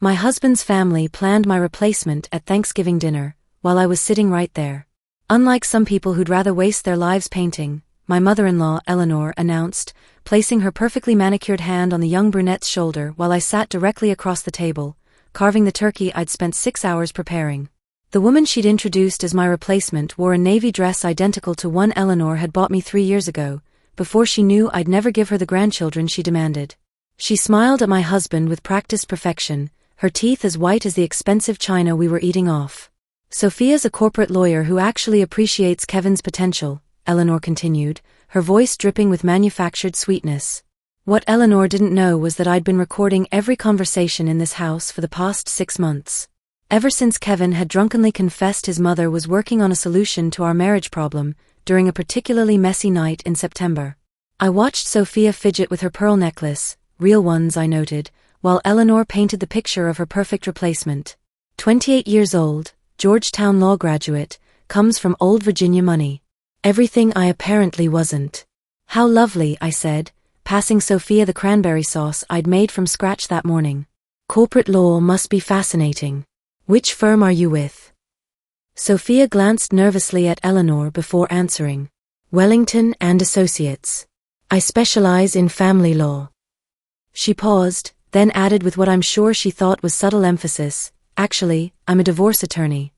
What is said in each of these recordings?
My husband's family planned my replacement at Thanksgiving dinner, while I was sitting right there. Unlike some people who'd rather waste their lives painting, my mother-in-law, Eleanor, announced, placing her perfectly manicured hand on the young brunette's shoulder while I sat directly across the table, carving the turkey I'd spent 6 hours preparing. The woman she'd introduced as my replacement wore a navy dress identical to one Eleanor had bought me 3 years ago, before she knew I'd never give her the grandchildren she demanded. She smiled at my husband with practiced perfection, her teeth as white as the expensive china we were eating off. "Sophia's a corporate lawyer who actually appreciates Kevin's potential," Eleanor continued, her voice dripping with manufactured sweetness. What Eleanor didn't know was that I'd been recording every conversation in this house for the past 6 months. Ever since Kevin had drunkenly confessed his mother was working on a solution to our marriage problem, during a particularly messy night in September. I watched Sophia fidget with her pearl necklace, real ones I noted, while Eleanor painted the picture of her perfect replacement. 28 years old, Georgetown law graduate, comes from old Virginia money. Everything I apparently wasn't. "How lovely," I said, passing Sophia the cranberry sauce I'd made from scratch that morning. "Corporate law must be fascinating. Which firm are you with?" Sophia glanced nervously at Eleanor before answering. "Wellington and Associates. I specialize in family law." She paused, then added with what I'm sure she thought was subtle emphasis, "Actually, I'm a divorce attorney."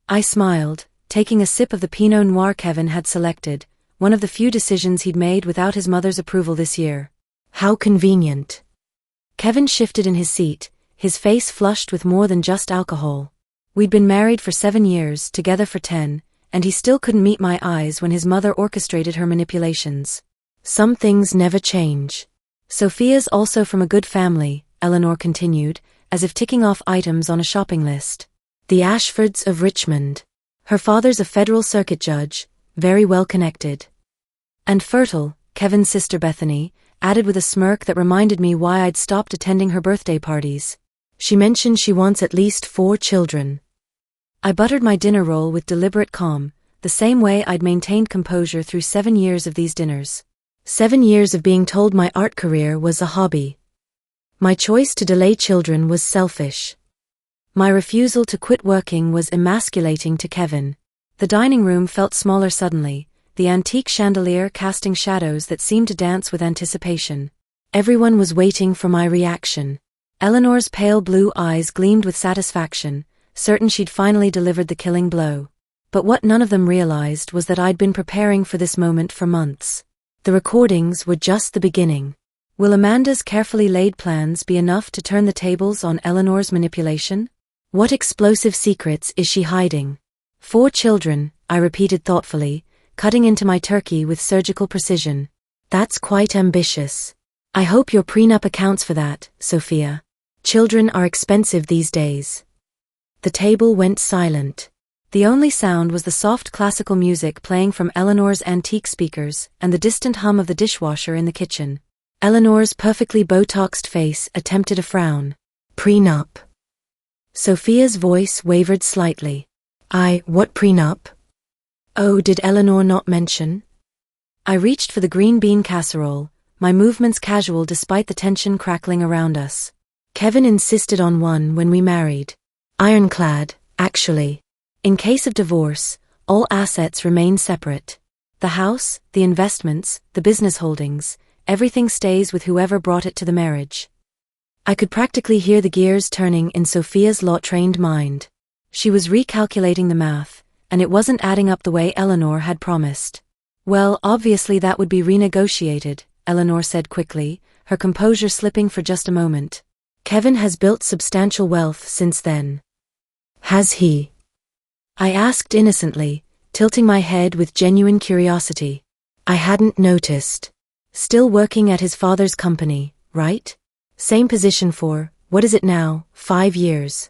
I smiled, taking a sip of the Pinot Noir Kevin had selected, one of the few decisions he'd made without his mother's approval this year. "How convenient." Kevin shifted in his seat, his face flushed with more than just alcohol. We'd been married for 7 years, together for 10, and he still couldn't meet my eyes when his mother orchestrated her manipulations. "Some things never change." "Sophia's also from a good family," Eleanor continued, as if ticking off items on a shopping list. "The Ashfords of Richmond. Her father's a federal circuit judge, very well connected." "And fertile," Kevin's sister Bethany added with a smirk that reminded me why I'd stopped attending her birthday parties. "She mentioned she wants at least 4 children." I buttered my dinner roll with deliberate calm, the same way I'd maintained composure through 7 years of these dinners. 7 years of being told my art career was a hobby. My choice to delay children was selfish. My refusal to quit working was emasculating to Kevin. The dining room felt smaller suddenly, the antique chandelier casting shadows that seemed to dance with anticipation. Everyone was waiting for my reaction. Eleanor's pale blue eyes gleamed with satisfaction, certain she'd finally delivered the killing blow. But what none of them realized was that I'd been preparing for this moment for months. The recordings were just the beginning. Will Amanda's carefully laid plans be enough to turn the tables on Eleanor's manipulation? What explosive secrets is she hiding? 4 children, I repeated thoughtfully, cutting into my turkey with surgical precision. That's quite ambitious. I hope your prenup accounts for that, Sophia. Children are expensive these days. The table went silent. The only sound was the soft classical music playing from Eleanor's antique speakers and the distant hum of the dishwasher in the kitchen. Eleanor's perfectly Botoxed face attempted a frown. "Prenup." Sophia's voice wavered slightly. What prenup?" "Oh, did Eleanor not mention?" I reached for the green bean casserole, my movements casual despite the tension crackling around us. "Kevin insisted on one when we married. Ironclad, actually. In case of divorce, all assets remain separate. The house, the investments, the business holdings, everything stays with whoever brought it to the marriage." I could practically hear the gears turning in Sophia's law-trained mind. She was recalculating the math, and it wasn't adding up the way Eleanor had promised. "Well, obviously that would be renegotiated," Eleanor said quickly, her composure slipping for just a moment. "Kevin has built substantial wealth since then." "Has he?" I asked innocently, tilting my head with genuine curiosity. "I hadn't noticed. Still working at his father's company, right? Same position for, what is it now, 5 years?"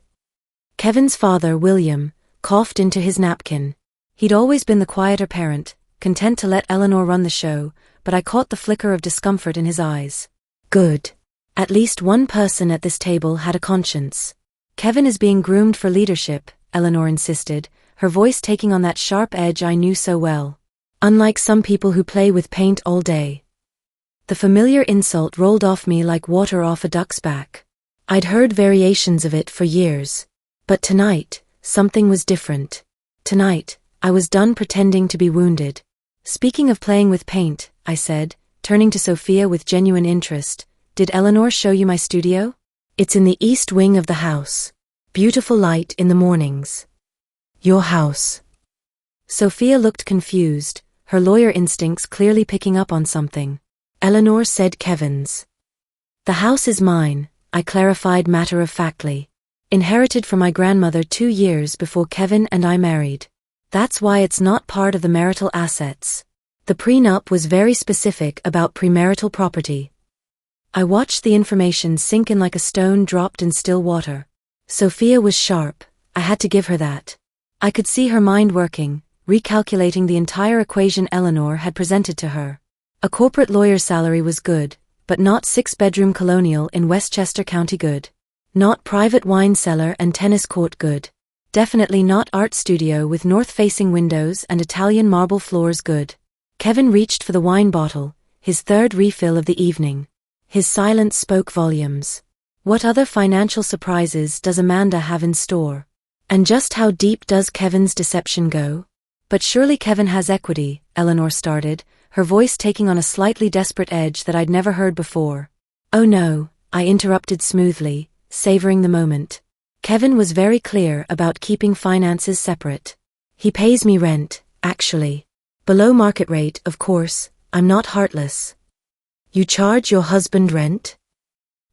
Kevin's father, William, coughed into his napkin. He'd always been the quieter parent, content to let Eleanor run the show, but I caught the flicker of discomfort in his eyes. "Good. At least one person at this table had a conscience." "Kevin is being groomed for leadership," Eleanor insisted, her voice taking on that sharp edge I knew so well. "Unlike some people who play with paint all day." The familiar insult rolled off me like water off a duck's back. I'd heard variations of it for years. But tonight, something was different. Tonight, I was done pretending to be wounded. Speaking of playing with paint, I said, turning to Sophia with genuine interest, did Eleanor show you my studio? It's in the east wing of the house. Beautiful light in the mornings. Your house. Sophia looked confused, her lawyer instincts clearly picking up on something. Eleanor said Kevin's. The house is mine, I clarified matter-of-factly. Inherited from my grandmother 2 years before Kevin and I married. That's why it's not part of the marital assets. The prenup was very specific about premarital property. I watched the information sink in like a stone dropped in still water. Sophia was sharp, I had to give her that. I could see her mind working, recalculating the entire equation Eleanor had presented to her. A corporate lawyer's salary was good, but not 6-bedroom colonial in Westchester County good. Not private wine cellar and tennis court good. Definitely not art studio with north-facing windows and Italian marble floors good. Kevin reached for the wine bottle, his third refill of the evening. His silence spoke volumes. What other financial surprises does Amanda have in store? And just how deep does Kevin's deception go? But surely Kevin has equity, Eleanor started, her voice taking on a slightly desperate edge that I'd never heard before. Oh no, I interrupted smoothly, savoring the moment. Kevin was very clear about keeping finances separate. He pays me rent, actually. Below market rate, of course, I'm not heartless. You charge your husband rent?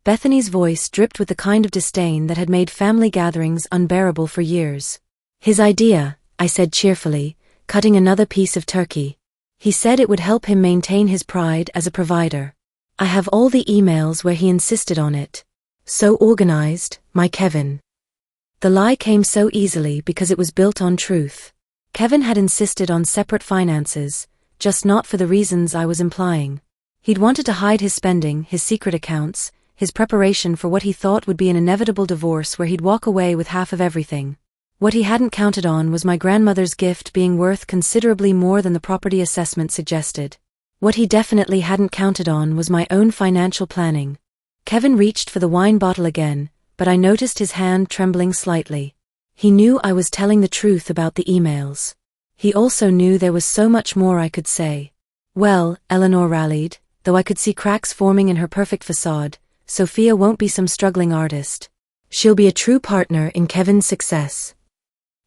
Bethany's voice dripped with the kind of disdain that had made family gatherings unbearable for years. His idea, I said cheerfully, cutting another piece of turkey. He said it would help him maintain his pride as a provider. I have all the emails where he insisted on it. So organized, my Kevin. The lie came so easily because it was built on truth. Kevin had insisted on separate finances, just not for the reasons I was implying. He'd wanted to hide his spending, his secret accounts, his preparation for what he thought would be an inevitable divorce where he'd walk away with half of everything. What he hadn't counted on was my grandmother's gift being worth considerably more than the property assessment suggested. What he definitely hadn't counted on was my own financial planning. Kevin reached for the wine bottle again, but I noticed his hand trembling slightly. He knew I was telling the truth about the emails. He also knew there was so much more I could say. Well, Eleanor rallied, though I could see cracks forming in her perfect facade, Sophia won't be some struggling artist. She'll be a true partner in Kevin's success.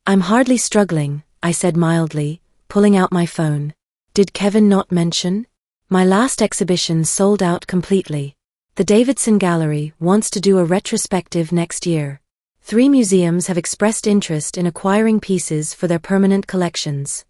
I'm hardly struggling, I said mildly, pulling out my phone. Did Kevin not mention? My last exhibition sold out completely. The Davidson Gallery wants to do a retrospective next year. 3 museums have expressed interest in acquiring pieces for their permanent collections.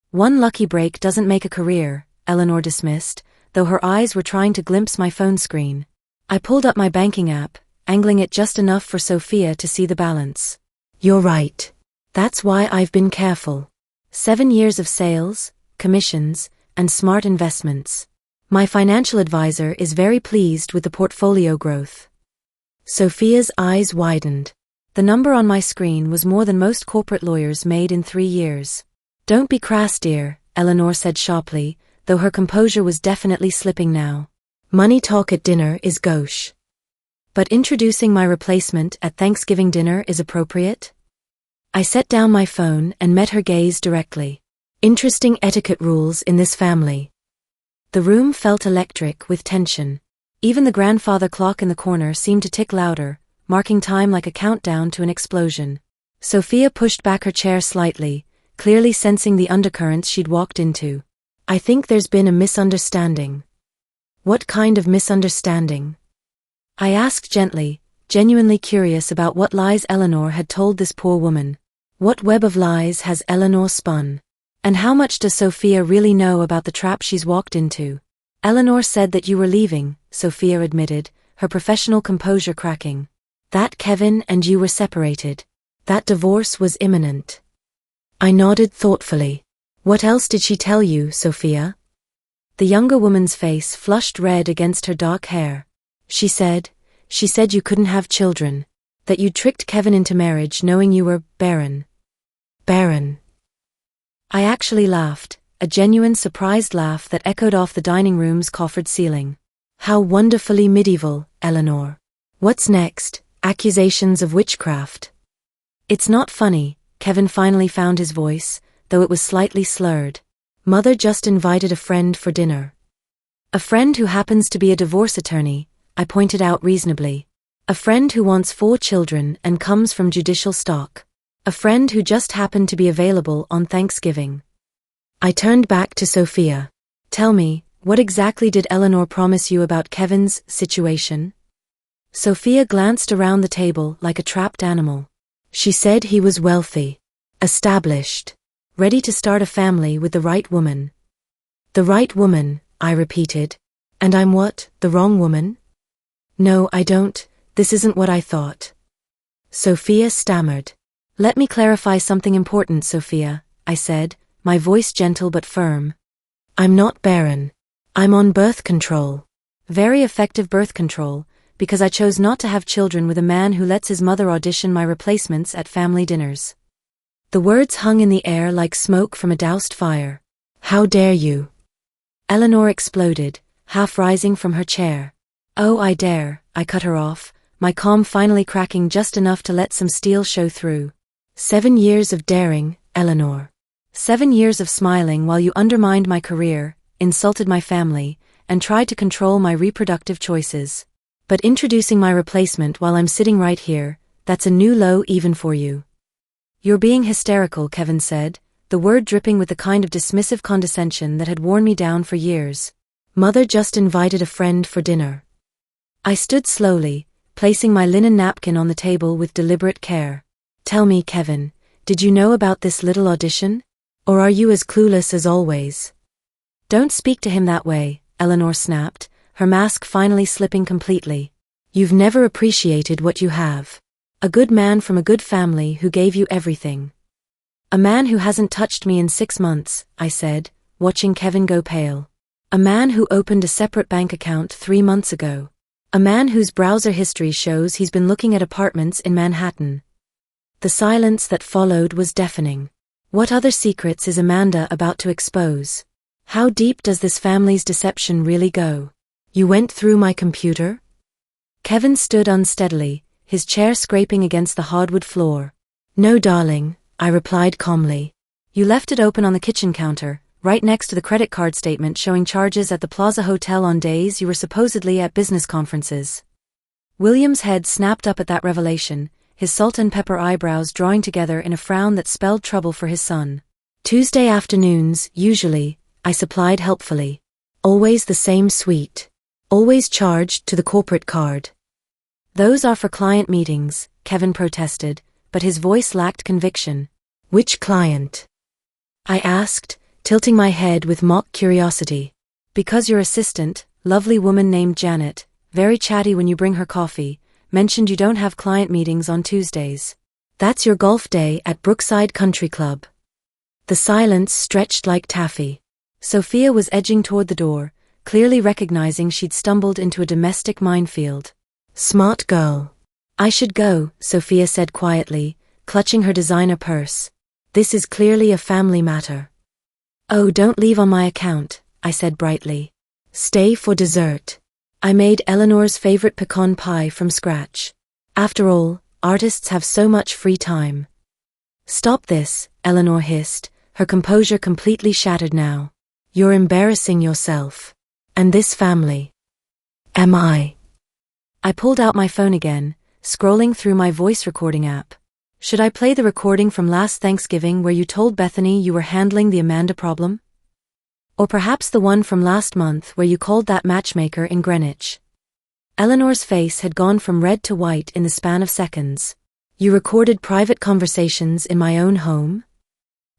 One lucky break doesn't make a career, Eleanor dismissed, though her eyes were trying to glimpse my phone screen. I pulled up my banking app, angling it just enough for Sophia to see the balance. You're right. That's why I've been careful. 7 years of sales, commissions, and smart investments. My financial advisor is very pleased with the portfolio growth. Sophia's eyes widened. The number on my screen was more than most corporate lawyers made in 3 years. Don't be crass, dear, Eleanor said sharply, though her composure was definitely slipping now. Money talk at dinner is gauche. But introducing my replacement at Thanksgiving dinner is appropriate? I set down my phone and met her gaze directly. Interesting etiquette rules in this family. The room felt electric with tension. Even the grandfather clock in the corner seemed to tick louder, marking time like a countdown to an explosion. Sophia pushed back her chair slightly, clearly sensing the undercurrents she'd walked into. I think there's been a misunderstanding. What kind of misunderstanding? I asked gently, genuinely curious about what lies Eleanor had told this poor woman. What web of lies has Eleanor spun? And how much does Sophia really know about the trap she's walked into? Eleanor said that you were leaving, Sophia admitted, her professional composure cracking. That Kevin and you were separated. That divorce was imminent. I nodded thoughtfully. What else did she tell you, Sophia? The younger woman's face flushed red against her dark hair. She said you couldn't have children. That you tricked Kevin into marriage knowing you were barren. Barren. I actually laughed, a genuine surprised laugh that echoed off the dining room's coffered ceiling. How wonderfully medieval, Eleanor. What's next? Accusations of witchcraft. It's not funny, Kevin finally found his voice, though it was slightly slurred. Mother just invited a friend for dinner. A friend who happens to be a divorce attorney, I pointed out reasonably. A friend who wants 4 children and comes from judicial stock. A friend who just happened to be available on Thanksgiving. I turned back to Sophia. Tell me, what exactly did Eleanor promise you about Kevin's situation? Sophia glanced around the table like a trapped animal. She said he was wealthy, established, ready to start a family with the right woman. The right woman, I repeated. And I'm what, the wrong woman? No, I don't, this isn't what I thought. Sophia stammered. Let me clarify something important, Sophia, I said, my voice gentle but firm. I'm not barren. I'm on birth control. Very effective birth control, because I chose not to have children with a man who lets his mother audition my replacements at family dinners. The words hung in the air like smoke from a doused fire. How dare you? Eleanor exploded, half rising from her chair. Oh, I dare, I cut her off, my calm finally cracking just enough to let some steel show through. 7 years of daring, Eleanor. 7 years of smiling while you undermined my career, insulted my family, and tried to control my reproductive choices. But introducing my replacement while I'm sitting right here, that's a new low even for you. You're being hysterical, Kevin said, the word dripping with the kind of dismissive condescension that had worn me down for years. Mother just invited a friend for dinner. I stood slowly, placing my linen napkin on the table with deliberate care. Tell me, Kevin, did you know about this little audition? Or are you as clueless as always? Don't speak to him that way, Eleanor snapped, her mask finally slipping completely. You've never appreciated what you have. A good man from a good family who gave you everything. A man who hasn't touched me in 6 months, I said, watching Kevin go pale. A man who opened a separate bank account 3 months ago. A man whose browser history shows he's been looking at apartments in Manhattan. The silence that followed was deafening. What other secrets is Amanda about to expose? How deep does this family's deception really go? You went through my computer? Kevin stood unsteadily, his chair scraping against the hardwood floor. No, darling, I replied calmly. You left it open on the kitchen counter, right next to the credit card statement showing charges at the Plaza Hotel on days you were supposedly at business conferences. William's head snapped up at that revelation, his salt and pepper eyebrows drawing together in a frown that spelled trouble for his son. Tuesday afternoons, usually, I supplied helpfully. Always the same suite. Always charged to the corporate card. Those are for client meetings, Kevin protested, but his voice lacked conviction. Which client? I asked, tilting my head with mock curiosity. Because your assistant, lovely woman named Janet, very chatty when you bring her coffee, mentioned you don't have client meetings on Tuesdays. That's your golf day at Brookside Country Club. The silence stretched like taffy. Sophia was edging toward the door, clearly recognizing she'd stumbled into a domestic minefield. Smart girl. I should go, Sophia said quietly, clutching her designer purse. This is clearly a family matter. Oh, don't leave on my account, I said brightly. Stay for dessert. I made Eleanor's favorite pecan pie from scratch. After all, artists have so much free time. Stop this, Eleanor hissed, her composure completely shattered now. You're embarrassing yourself. And this family. Am I? I pulled out my phone again, scrolling through my voice recording app. Should I play the recording from last Thanksgiving where you told Bethany you were handling the Amanda problem? Or perhaps the one from last month where you called that matchmaker in Greenwich? Eleanor's face had gone from red to white in the span of seconds. You recorded private conversations in my own home?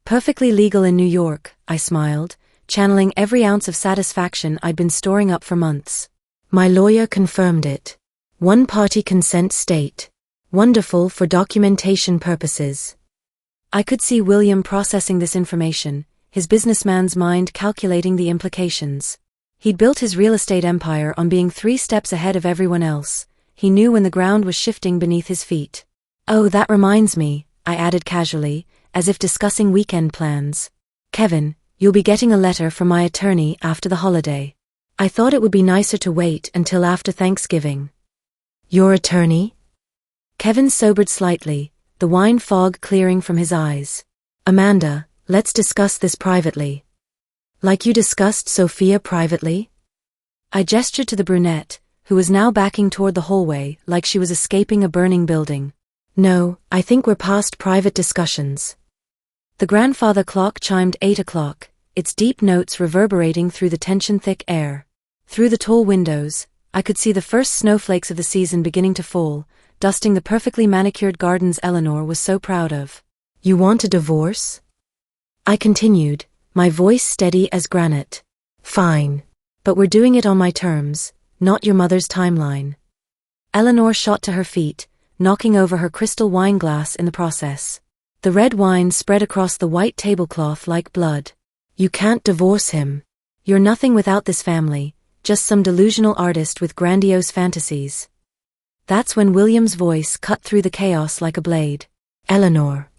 Perfectly legal in New York, I smiled, channeling every ounce of satisfaction I'd been storing up for months. My lawyer confirmed it. One-party consent state. Wonderful for documentation purposes. I could see William processing this information, his businessman's mind calculating the implications. He'd built his real estate empire on being 3 steps ahead of everyone else. He knew when the ground was shifting beneath his feet. Oh, that reminds me, I added casually, as if discussing weekend plans. Kevin, you'll be getting a letter from my attorney after the holiday. I thought it would be nicer to wait until after Thanksgiving. Your attorney? Kevin sobered slightly, the wine fog clearing from his eyes. Amanda, let's discuss this privately. Like you discussed Sophia privately? I gestured to the brunette, who was now backing toward the hallway like she was escaping a burning building. No, I think we're past private discussions. The grandfather clock chimed 8 o'clock, its deep notes reverberating through the tension-thick air. Through the tall windows, I could see the first snowflakes of the season beginning to fall, dusting the perfectly manicured gardens Eleanor was so proud of. You want a divorce? I continued, my voice steady as granite. Fine. But we're doing it on my terms, not your mother's timeline. Eleanor shot to her feet, knocking over her crystal wine glass in the process. The red wine spread across the white tablecloth like blood. You can't divorce him. You're nothing without this family, just some delusional artist with grandiose fantasies. That's when William's voice cut through the chaos like a blade. Eleanor.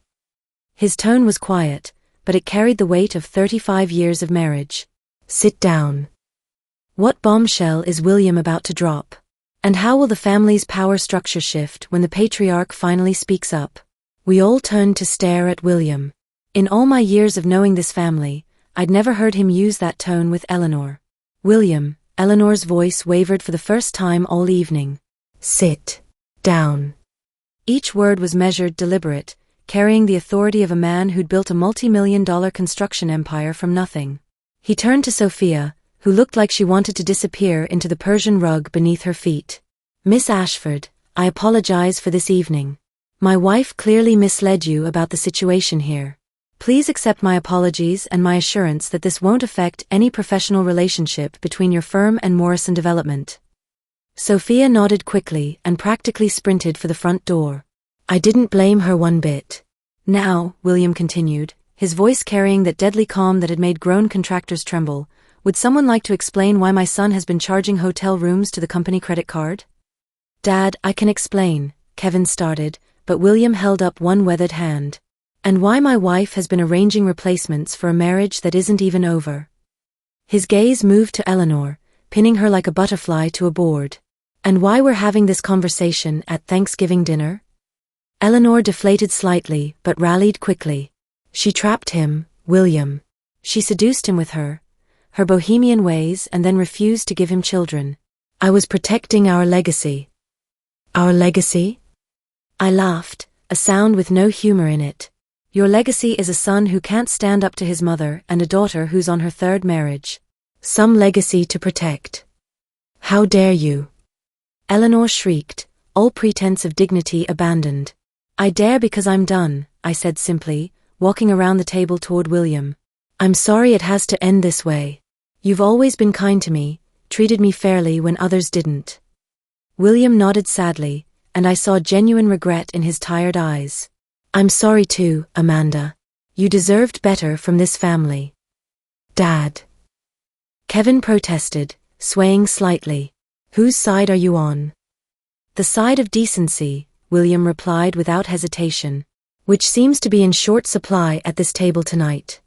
His tone was quiet, but it carried the weight of 35 years of marriage. Sit down. What bombshell is William about to drop? And how will the family's power structure shift when the patriarch finally speaks up? We all turned to stare at William. In all my years of knowing this family, I'd never heard him use that tone with Eleanor. William, Eleanor's voice wavered for the first time all evening. Sit down. Each word was measured, deliberate, carrying the authority of a man who'd built a multi-million-dollar construction empire from nothing. He turned to Sophia, who looked like she wanted to disappear into the Persian rug beneath her feet. Miss Ashford, I apologize for this evening. My wife clearly misled you about the situation here. Please accept my apologies and my assurance that this won't affect any professional relationship between your firm and Morrison Development. Sophia nodded quickly and practically sprinted for the front door. I didn't blame her one bit. Now, William continued, his voice carrying that deadly calm that had made grown contractors tremble, would someone like to explain why my son has been charging hotel rooms to the company credit card? Dad, I can explain, Kevin started, but William held up one weathered hand. And why my wife has been arranging replacements for a marriage that isn't even over. His gaze moved to Eleanor, pinning her like a butterfly to a board. And why we're having this conversation at Thanksgiving dinner? Eleanor deflated slightly, but rallied quickly. She trapped him, William. She seduced him with her bohemian ways, and then refused to give him children. I was protecting our legacy. Our legacy? I laughed, a sound with no humor in it. Your legacy is a son who can't stand up to his mother and a daughter who's on her third marriage. Some legacy to protect. How dare you? Eleanor shrieked, all pretense of dignity abandoned. I dare because I'm done, I said simply, walking around the table toward William. I'm sorry it has to end this way. You've always been kind to me, treated me fairly when others didn't. William nodded sadly, and I saw genuine regret in his tired eyes. I'm sorry too, Amanda. You deserved better from this family. Dad. Kevin protested, swaying slightly. Whose side are you on? The side of decency, William replied without hesitation. Which seems to be in short supply at this table tonight.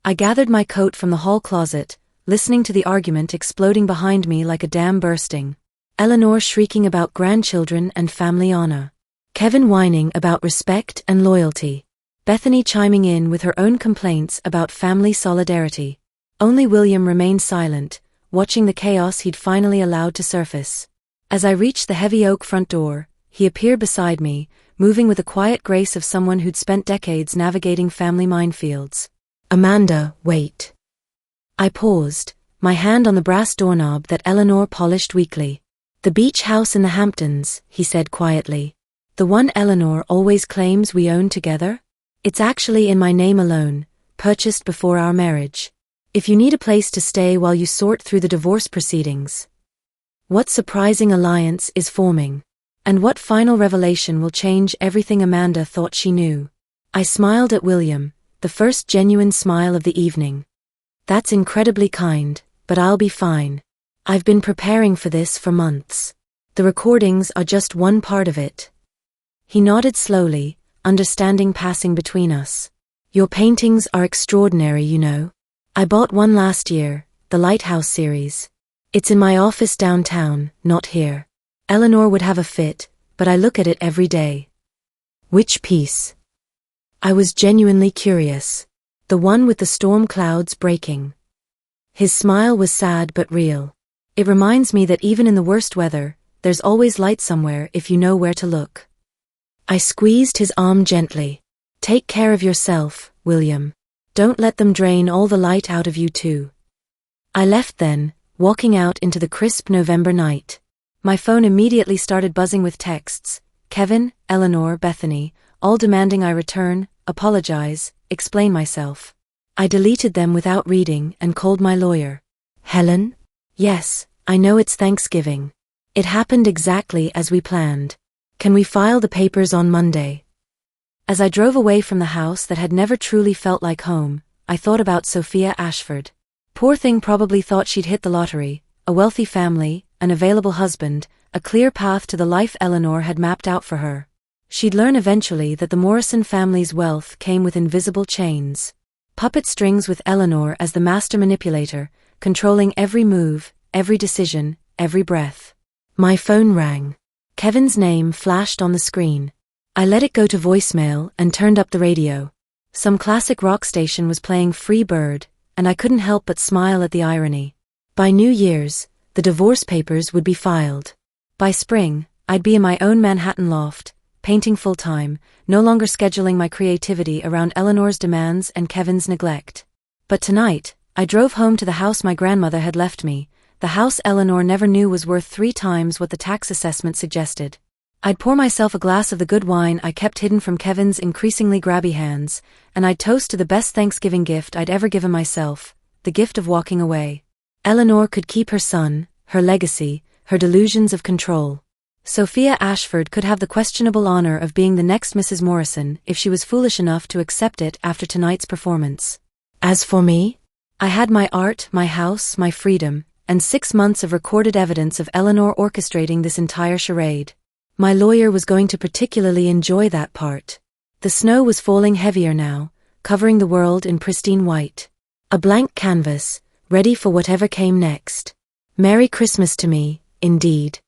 I gathered my coat from the hall closet, listening to the argument exploding behind me like a dam bursting. Eleanor shrieking about grandchildren and family honor. Kevin whining about respect and loyalty. Bethany chiming in with her own complaints about family solidarity. Only William remained silent, watching the chaos he'd finally allowed to surface. As I reached the heavy oak front door, he appeared beside me, moving with the quiet grace of someone who'd spent decades navigating family minefields. Amanda, wait. I paused, my hand on the brass doorknob that Eleanor polished weakly. The beach house in the Hamptons, he said quietly. The one Eleanor always claims we own together? It's actually in my name alone, purchased before our marriage. If you need a place to stay while you sort through the divorce proceedings. What surprising alliance is forming? And what final revelation will change everything Amanda thought she knew? I smiled at William, the first genuine smile of the evening. That's incredibly kind, but I'll be fine. I've been preparing for this for months. The recordings are just one part of it. He nodded slowly, understanding passing between us. Your paintings are extraordinary, you know. I bought one last year, the Lighthouse series. It's in my office downtown, not here. Eleanor would have a fit, but I look at it every day. Which piece? I was genuinely curious. The one with the storm clouds breaking. His smile was sad but real. It reminds me that even in the worst weather, there's always light somewhere if you know where to look. I squeezed his arm gently. Take care of yourself, William. Don't let them drain all the light out of you too. I left then, walking out into the crisp November night. My phone immediately started buzzing with texts. Kevin, Eleanor, Bethany, all demanding I return, apologize, explain myself. I deleted them without reading and called my lawyer. Helen? Yes, I know it's Thanksgiving. It happened exactly as we planned. Can we file the papers on Monday? As I drove away from the house that had never truly felt like home, I thought about Sophia Ashford. Poor thing probably thought she'd hit the lottery, a wealthy family, an available husband, a clear path to the life Eleanor had mapped out for her. She'd learn eventually that the Morrison family's wealth came with invisible chains. Puppet strings with Eleanor as the master manipulator, controlling every move, every decision, every breath. My phone rang. Kevin's name flashed on the screen. I let it go to voicemail and turned up the radio. Some classic rock station was playing Free Bird, and I couldn't help but smile at the irony. By New Year's, the divorce papers would be filed. By spring, I'd be in my own Manhattan loft, painting full-time, no longer scheduling my creativity around Eleanor's demands and Kevin's neglect. But tonight, I drove home to the house my grandmother had left me, the house Eleanor never knew was worth 3 times what the tax assessment suggested. I'd pour myself a glass of the good wine I kept hidden from Kevin's increasingly grabby hands, and I'd toast to the best Thanksgiving gift I'd ever given myself, the gift of walking away. Eleanor could keep her son, her legacy, her delusions of control. Sophia Ashford could have the questionable honor of being the next Mrs. Morrison if she was foolish enough to accept it after tonight's performance. As for me, I had my art, my house, my freedom, and 6 months of recorded evidence of Eleanor orchestrating this entire charade. My lawyer was going to particularly enjoy that part. The snow was falling heavier now, covering the world in pristine white. A blank canvas, ready for whatever came next. Merry Christmas to me, indeed.